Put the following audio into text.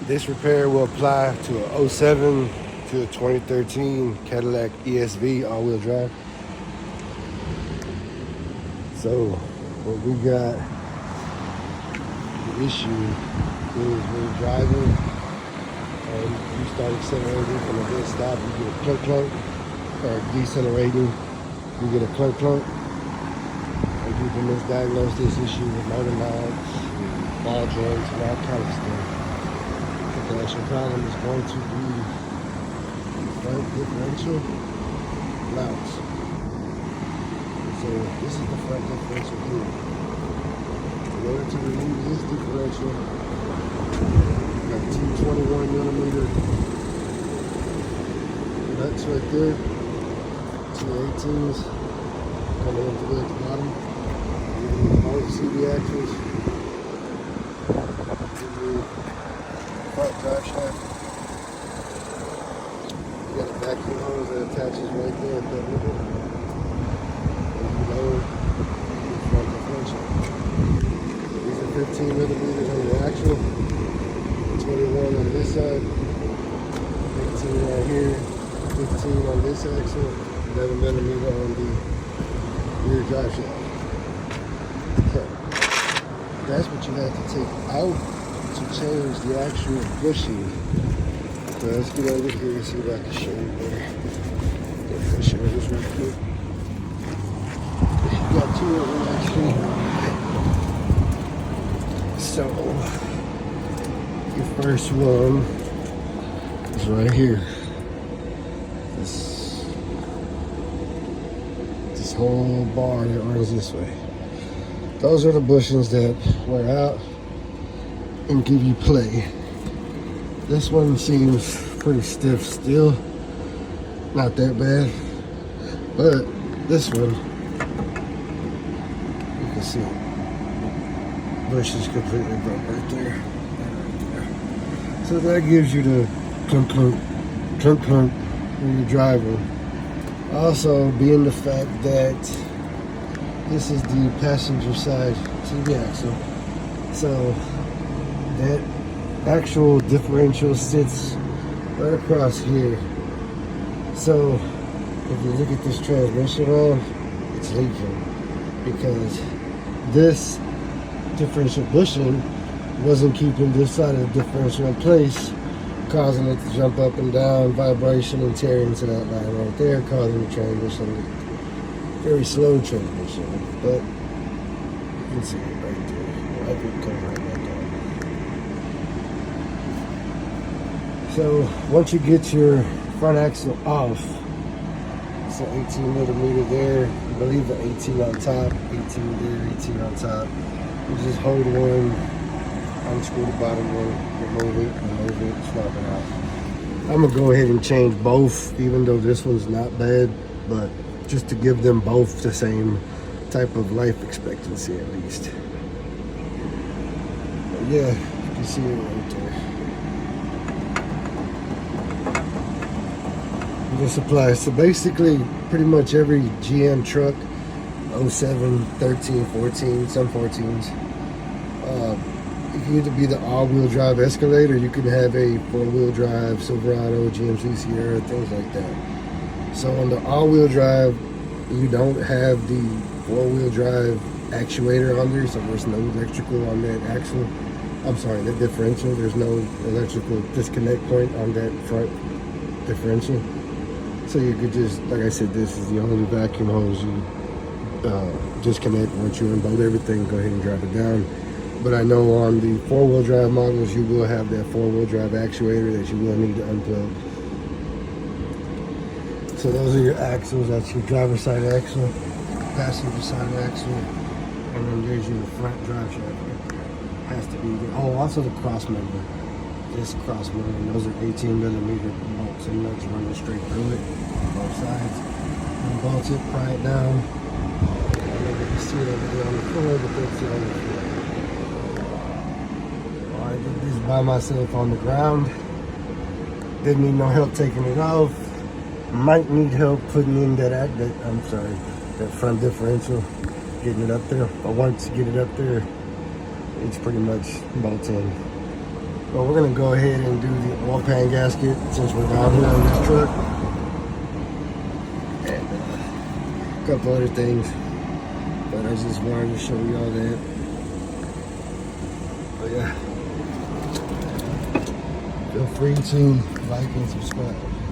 This repair will apply to a 07 to a 2013 Cadillac ESV all-wheel drive. So what we got, the issue is we're driving and you start accelerating from a dead stop, you get a clunk clunk, or decelerating, you get a clunk clunk. And you can misdiagnose this issue with motor mounts, ball joints, and all kind of stuff. The actual problem is going to be front differential mounts. So this is the front differential here. In order to remove this differential, we got two 21mm nuts right there, two 18s coming into the bottom. All the CD axles, front drive shaft. You got a vacuum hose that attaches right there at that ribbon. And you lower the front differential. These are 15mm on the axle, 21 on this side, 18 right here, 15 on this axle, 11mm on the rear drive shaft. That's what you have to take out to change the actual bushing. So let's get over here and see if I can show you better. Let me show you this real quick. You got two of them actually. So your first one is right here. This whole bar that runs this way. Those are the bushings that wear out and give you play. This one seems pretty stiff still, not that bad, but this one, you can see bush is completely broke right there, and right there. So that gives you the clunk clunk, clunk clunk when you're driving. Also, being the fact that this is the passenger side TV axle, so that actual differential sits right across here. So if you look at this transmission arm, it's leaking because this differential bushing wasn't keeping this side of the differential in place, causing it to jump up and down, vibration and tear into that line right there, causing the transmission very slow transmission, but you can see it right there. I can come right back on. So once you get your front axle off, it's an 18mm there. I believe the 18 on top, 18 there, 18 on top. You just hold one, unscrew the bottom one, remove it, swap it out. I'm gonna go ahead and change both, even though this one's not bad, but just to give them both the same type of life expectancy at least. But yeah, you can see it right there. This applies to basically pretty much every GM truck, 07, 13, 14, some 14s. It can either be the all-wheel drive Escalade, or you can have a four-wheel drive Silverado, GMC Sierra, things like that. So on the all-wheel drive, you don't have the four-wheel drive actuator on there, so there's no electrical on that axle. I'm sorry, that differential. There's no electrical disconnect point on that front differential. So you could just, like I said, this is the only vacuum hose you disconnect once you unbolt everything, go ahead and drive it down. But I know on the four-wheel drive models, you will have that four-wheel drive actuator that you will need to unplug. So those are your axles. That's your driver's side axle, passenger side axle, and then there's your front drive shaft. Has to be there. Oh, also the cross member. This cross member, and those are 18mm bolts and nuts running straight through it on both sides. Unbolt it, pry it down. I don't know if you can see it over there on the floor, but that's it on the floor. I did this by myself on the ground. Didn't need no help taking it off. Might need help putting in that front differential, getting it up there. But once you get it up there, it's pretty much bolt in. Well, we're gonna go ahead and do the oil pan gasket since we're down here on this truck. And a couple other things. But I just wanted to show you all that. But yeah. Feel free to like and subscribe.